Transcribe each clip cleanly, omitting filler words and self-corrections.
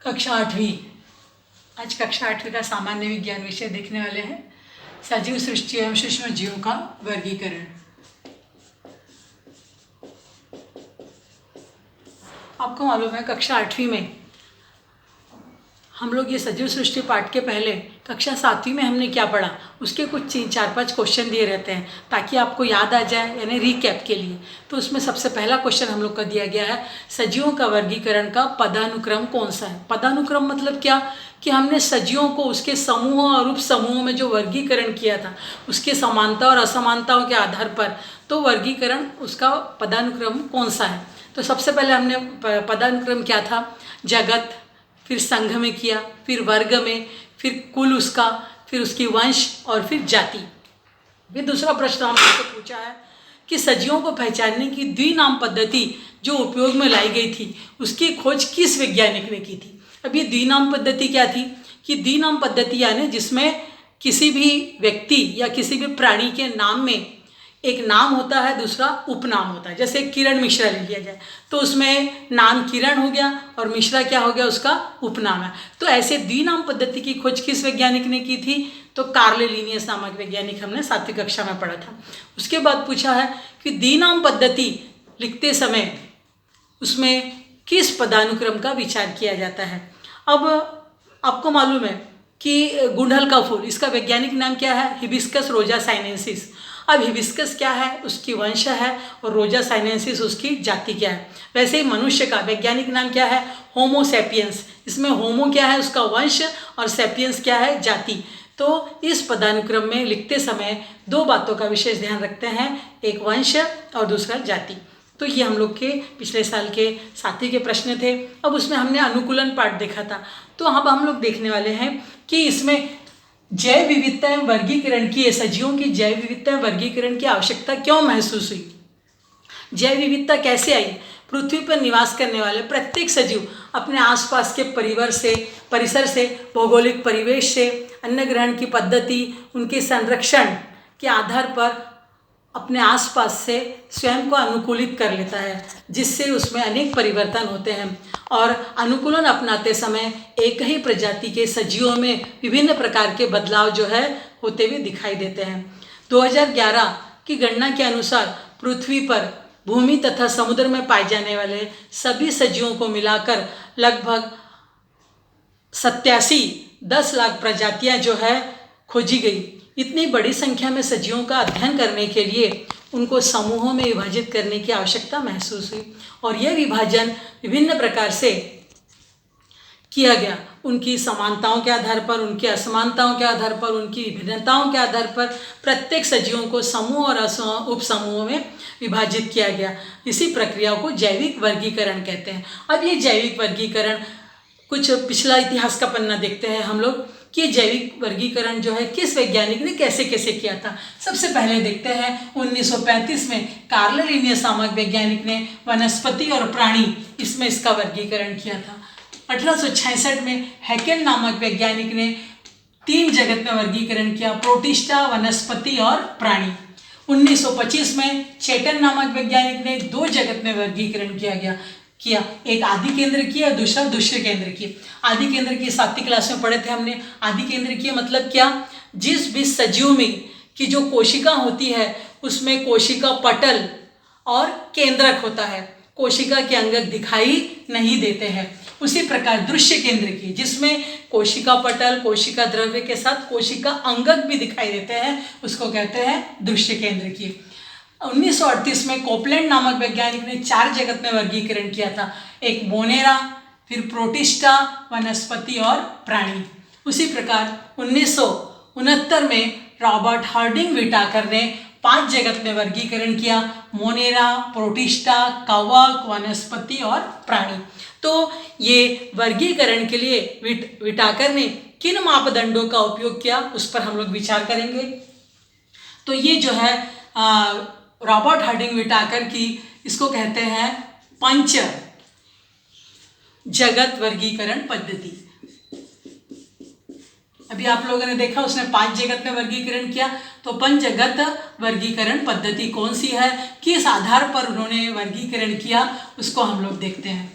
कक्षा 8वीं। आज कक्षा 8वीं का सामान्य विज्ञान विषय देखने वाले हैं। सजीव सृष्टि एवं सूक्ष्म जीवों का वर्गीकरण। आपको मालूम है कक्षा 8वीं में हम लोग ये सजीव सृष्टि पाठ के पहले कक्षा 7वीं में हमने क्या पढ़ा उसके कुछ 4-5 क्वेश्चन दिए रहते हैं ताकि आपको याद आ जाए, यानी रिकैप के लिए। तो उसमें सबसे पहला क्वेश्चन हम लोग का दिया गया है, सजीवों का वर्गीकरण का पदानुक्रम कौन सा है। पदानुक्रम मतलब क्या कि हमने सजीवों को उसके समूह और उप समूहों में जो वर्गीकरण किया था उसके समानता और असमानताओं के आधार पर तो वर्गीकरण उसका पदानुक्रम कौन सा है। तो सबसे पहले हमने पदानुक्रम क्या था, जगत, फिर संघ में किया, फिर वर्ग में, फिर कुल उसका, फिर उसकी वंश और फिर जाति। फिर दूसरा प्रश्न हमसे पूछा है कि सजीवों को पहचानने की द्विनाम पद्धति जो उपयोग में लाई गई थी उसकी खोज किस वैज्ञानिक ने की थी। अब ये द्विनाम पद्धति क्या थी कि द्विनाम पद्धति यानी जिसमें किसी भी व्यक्ति या किसी भी प्राणी के नाम में एक नाम होता है, दूसरा उपनाम होता है। जैसे किरण मिश्रा ले लिया जाए तो उसमें नाम किरण हो गया और मिश्रा क्या हो गया, उसका उपनाम है। तो ऐसे द्विनाम पद्धति की खोज किस वैज्ञानिक ने की थी, तो कार्ल लिनियस नामक वैज्ञानिक हमने 7वीं कक्षा में पढ़ा था। उसके बाद पूछा है कि द्विनाम पद्धति लिखते समय उसमें किस पदानुक्रम का विचार किया जाता है। अब आपको मालूम है कि गुड़हल का फूल, इसका वैज्ञानिक नाम क्या है, हिबिस्कस रोजा साइनेंसिस। अब हिबिस्कस क्या है, उसकी वंश है, और रोजा साइनेंसिस उसकी जाति क्या है। वैसे ही मनुष्य का वैज्ञानिक नाम क्या है, होमो सैपियंस। इसमें होमो क्या है, उसका वंश, और सैपियंस क्या है, जाति। तो इस पदानुक्रम में लिखते समय 2 बातों का विशेष ध्यान रखते हैं, एक वंश और दूसरा जाति। तो ये हम लोग के पिछले साल के 7वीं के प्रश्न थे। अब उसमें हमने अनुकूलन पाठ देखा था। तो अब हम लोग देखने वाले हैं कि इसमें जैव विविधता एवं वर्गीकरण की, सजीवों की जैव विविधता एवं वर्गीकरण की आवश्यकता क्यों महसूस हुई। जैव विविधता कैसे आई। पृथ्वी पर निवास करने वाले प्रत्येक सजीव अपने आसपास के परिसर से, भौगोलिक परिवेश से, अन्न ग्रहण की पद्धति, उनके संरक्षण के आधार पर अपने आसपास से स्वयं को अनुकूलित कर लेता है, जिससे उसमें अनेक परिवर्तन होते हैं। और अनुकूलन अपनाते समय एक ही प्रजाति के सजीवों में विभिन्न प्रकार के बदलाव जो है होते हुए दिखाई देते हैं। 2011 की गणना के अनुसार पृथ्वी पर भूमि तथा समुद्र में पाए जाने वाले सभी सजीवों को मिलाकर लगभग 10 लाख प्रजातियां जो है खोजी गई। इतनी बड़ी संख्या में सजीवों का अध्ययन करने के लिए उनको समूहों में विभाजित करने की आवश्यकता महसूस हुई, और यह विभाजन विभिन्न प्रकार से किया गया। उनकी समानताओं के आधार पर, उनकी असमानताओं के आधार पर, उनकी विभिन्नताओं के आधार पर प्रत्येक सजीवों को समूह और उपसमूहों में विभाजित किया गया। इसी प्रक्रिया को जैविक वर्गीकरण कहते हैं। अब ये जैविक वर्गीकरण, कुछ पिछला इतिहास का पन्ना देखते हैं हम लोग कि जैविक वर्गीकरण जो है किस वैज्ञानिक ने कैसे कैसे किया था। सबसे पहले देखते हैं 1935 में कार्ल लिनियस नामक वैज्ञानिक ने वनस्पति और प्राणी, इसमें इसका वर्गीकरण किया था। 1866 में हैकेल नामक वैज्ञानिक ने 3 जगत में वर्गीकरण किया, प्रोटिस्टा, वनस्पति और प्राणी। 1925 में चेटन नामक वैज्ञानिक ने 2 जगत में वर्गीकरण किया, एक आदि केंद्र की और दूसरा दूसरे केंद्र की। आदि केंद्र की 7वीं क्लास में पढ़े थे हमने। आदि केंद्र की मतलब क्या, जिस भी सजीव में की जो कोशिका होती है उसमें कोशिका पटल और केंद्रक होता है, कोशिका के अंगक दिखाई नहीं देते हैं। उसी प्रकार दृश्य केंद्र की, जिसमें कोशिका पटल, कोशिका द्रव्य के साथ कोशिका अंगक भी दिखाई देते हैं, उसको कहते हैं दृश्य केंद्र की। 1938 में कोपलैंड नामक वैज्ञानिक ने 4 जगत में वर्गीकरण किया था, एक मोनेरा, फिर प्रोटिस्टा, वनस्पति और प्राणी। उसी प्रकार 1969 में रॉबर्ट हार्डिंग विटाकर ने 5 जगत में वर्गीकरण किया, मोनेरा, प्रोटिस्टा, कवक, वनस्पति और प्राणी। तो ये वर्गीकरण के लिए विटाकर ने किन मापदंडों का उपयोग किया उस पर हम लोग विचार करेंगे। तो ये जो है रॉबर्ट हार्डिंग विटाकर की, इसको कहते हैं 5 जगत वर्गीकरण पद्धति। अभी आप लोगों ने देखा उसने 5 जगत में वर्गीकरण किया, तो 5 जगत वर्गीकरण पद्धति कौन सी है, किस आधार पर उन्होंने वर्गीकरण किया, उसको हम लोग देखते हैं।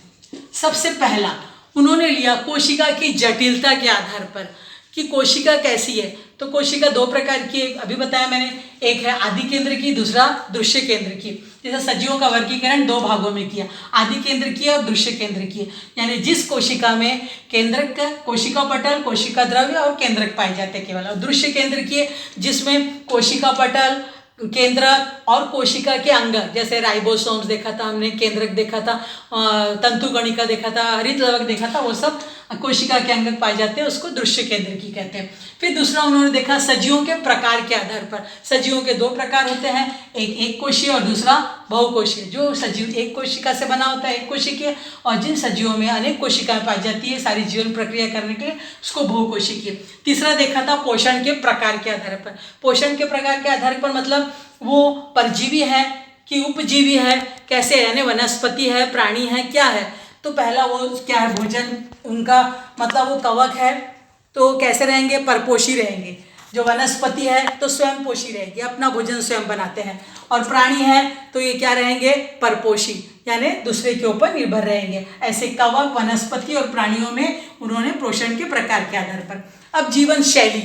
सबसे पहला उन्होंने लिया कोशिका की जटिलता के आधार पर कि कोशिका कैसी है। तो कोशिका दो प्रकार की है, अभी बताया मैंने, एक है आदि केंद्र की, दूसरा दृश्य केंद्र की। जैसे सजीवों का वर्गीकरण दो भागों में किया, आदि केंद्र की और दृश्य केंद्र की। यानी जिस कोशिका में केंद्रक, कोशिका पटल, कोशिका द्रव्य और केंद्रक पाए जाते हैं केवल। और दृश्य केंद्र की जिसमें कोशिका पटल, केंद्रक और कोशिका के अंग, जैसे राइबोसोम्स देखा था हमने, केंद्रक देखा था, तंतुकणिका देखा था, हरित लवक देखा था, वो सब कोशिका के अंग पाए जाते हैं, उसको दृश्य केंद्र की कहते हैं। फिर दूसरा उन्होंने देखा सजीवों के प्रकार के आधार पर। सजीवों के दो प्रकार होते हैं, एक कोशीय और दूसरा बहुकोशीय। जो सजीव एक कोशिका से बना होता है एक कोशिकीय, और जिन सजीवों में अनेक कोशिकाएं पाई जाती है सारी जीवन प्रक्रिया करने के लिए, उसको बहुकोशिकीय। तीसरा देखा था पोषण के प्रकार के आधार पर। पोषण के प्रकार के आधार पर मतलब वो परजीवी है कि उपजीवी है, कैसे, यानी वनस्पति है, प्राणी है, क्या है। तो पहला वो क्या है, भोजन उनका मतलब वो कवक है, तो कैसे रहेंगे, परपोषी रहेंगे। जो वनस्पति है तो स्वयं पोषी रहेगी, अपना भोजन स्वयं बनाते हैं। और प्राणी है तो ये क्या रहेंगे, परपोषी, यानी दूसरे के ऊपर निर्भर रहेंगे। ऐसे कवक, वनस्पति और प्राणियों में उन्होंने पोषण के प्रकार के आधार पर। अब जीवन शैली,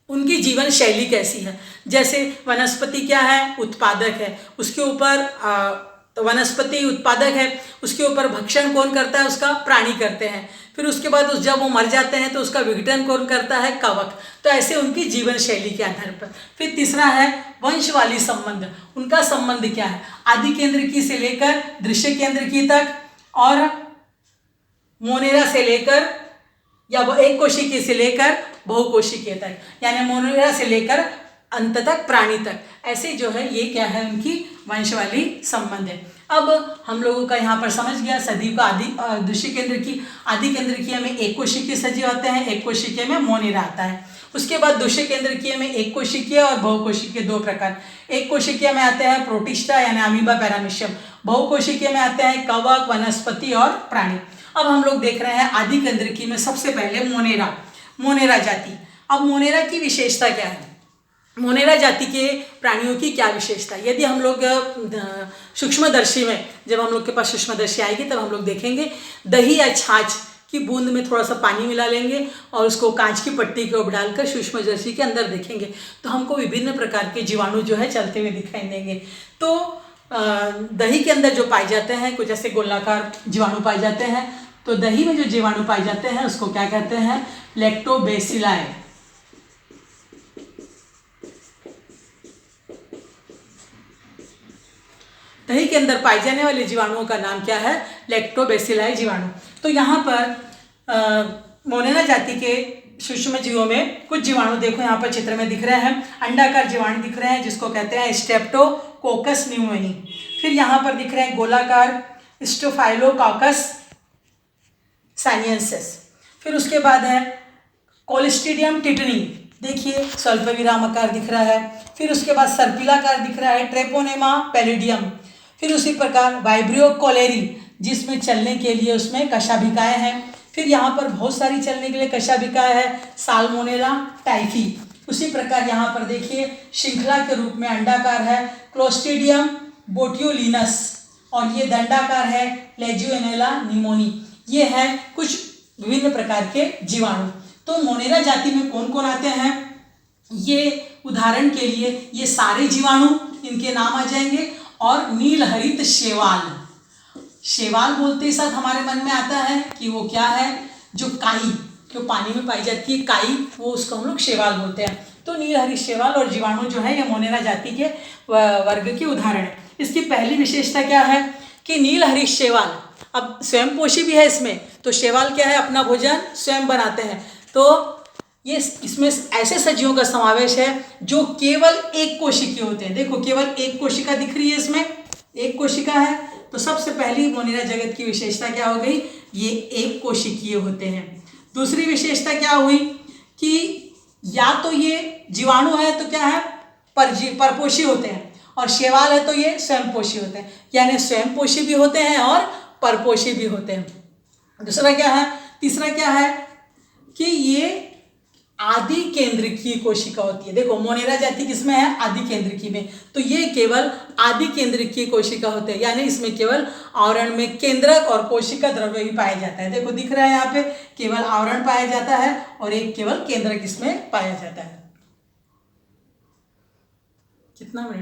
उनकी जीवन शैली कैसी है। जैसे वनस्पति क्या है, उत्पादक है, उसके ऊपर तो वनस्पति उत्पादक है, उसके ऊपर भक्षण कौन करता है, उसका प्राणी करते हैं। फिर उसके बाद जब वो मर जाते हैं तो उसका विघटन कौन करता है, कवक। तो ऐसे उनकी जीवन शैली के आधार पर। फिर तीसरा है वंशवाली संबंध। उनका संबंध क्या है, आदि केंद्र की से लेकर दृश्य केंद्र की तक, और मोनेरा से लेकर या एक कोशिकीय से लेकर बहुकोशिकीय तक, यानी मोनेरा से लेकर अंत तक, प्राणी तक। ऐसे जो है ये क्या है, उनकी वंशवाली संबंध है। अब हम लोगों का यहाँ पर समझ गया सजीव का आदि, दृश्य केंद्र की, आदि केंद्र की में एक कोशिकीय सजीव आते हैं, एक कोशिकीय में मोनेरा आता है। उसके बाद दृश्य केंद्र की में एक कोशिकीय और बहुकोशिकीय दो प्रकार। एक कोशिकीय में आते हैं प्रोटिस्टा यानी अमीबा, पैरामीशियम। बहुकोशिकीय में आते हैं कवक, वनस्पति और प्राणी। अब हम लोग देख रहे हैं आदि केंद्र की में सबसे पहले मोनेरा, मोनेरा जाति। अब मोनेरा की विशेषता क्या है, मोनेरा जाति के प्राणियों की क्या विशेषता। यदि हम लोग सूक्ष्मदर्शी में, जब हम लोग के पास सूक्ष्मदर्शी आएगी तब हम लोग देखेंगे, दही या छाछ की बूंद में थोड़ा सा पानी मिला लेंगे और उसको कांच की पट्टी के ऊपर डालकर सूक्ष्मदर्शी के अंदर देखेंगे तो हमको विभिन्न प्रकार के जीवाणु जो है चलते हुए दिखाई देंगे। तो दही के अंदर जो पाए जाते हैं कुछ ऐसे गोलाकार जीवाणु पाए जाते हैं। तो दही में जो जीवाणु पाए जाते हैं उसको क्या कहते हैं, लैक्टोबैसिलाई। दही के अंदर पाए जाने वाले जीवाणुओं का नाम क्या है, लैक्टोबैसिलाई जीवाणु। तो यहाँ पर मोनेरा जाति के सूक्ष्म जीवों में कुछ जीवाणु देखो यहाँ पर चित्र में दिख रहे हैं। अंडाकार जीवाणु दिख रहे हैं जिसको कहते हैं स्ट्रेप्टोकोकस न्यूमोनी। फिर यहाँ पर दिख रहे हैं गोलाकार स्टोफाइलोकाकस साइनियंसिस। फिर उसके बाद है कोलिस्ट्रीडियम टिटनी, देखिए स्वल्पविराम आकार दिख रहा है। फिर उसके बाद सर्पिलाकार दिख रहा है, ट्रेपोनेमा पैलिडियम। फिर उसी प्रकार वाइब्रियो कोलेरी जिसमें चलने के लिए उसमें कशाभिकाएँ हैं। फिर यहाँ पर बहुत सारी चलने के लिए कशाभिकाएँ है, साल्मोनेला टाइफी। उसी प्रकार यहाँ पर देखिए श्रृंखला के रूप में अंडाकार है क्लोस्ट्रीडियम बोटियोलिनस और ये दंडाकार है लेजियोनेला निमोनी। ये है कुछ विभिन्न प्रकार के जीवाणु। तो मोनेरा जाति में कौन कौन आते हैं, ये उदाहरण के लिए ये सारे जीवाणु इनके नाम आ जाएंगे। और नीलहरित शैवाल, शैवाल बोलते ही साथ हमारे मन में आता है कि वो क्या है, जो काई, जो पानी में पाई जाती है काई, वो उसको हम लोग शैवाल बोलते हैं। तो नीलहरित शैवाल और जीवाणु जो है ये मोनेरा जाति के वर्ग के उदाहरण है। इसकी पहली विशेषता क्या है कि नीलहरित शैवाल अब स्वयं पोषी भी है इसमें। तो शैवाल क्या है, अपना भोजन स्वयं बनाते हैं। तो ये इसमें ऐसे सजीवों का समावेश है जो केवल एक कोशिकीय होते हैं। देखो केवल एक कोशिका दिख रही है, इसमें एक कोशिका है। तो सबसे पहली मोनेरा जगत की विशेषता क्या हो गई, ये एक कोशिकीय होते हैं। दूसरी विशेषता क्या हुई कि या तो ये जीवाणु है तो क्या है, परपोषी होते हैं, और शैवाल है तो ये स्वयंपोषी होते हैं, यानी स्वयंपोषी भी होते हैं और परपोषी भी होते हैं। दूसरा क्या है, तीसरा क्या है कि ये आदि केंद्रकीय कोशिका होती है। देखो मोनेरा जाति किसमें है, आदि केंद्रकीय में, तो ये केवल आदि केंद्रकीय कोशिका होते हैं, यानी इसमें केवल आवरण में केंद्रक और कोशिका द्रव्य ही पाया जाता है। देखो दिख रहा है यहाँ पे, केवल आवरण पाया जाता है और एक केवल केंद्रक इसमें पाया जाता है। कितना मिनट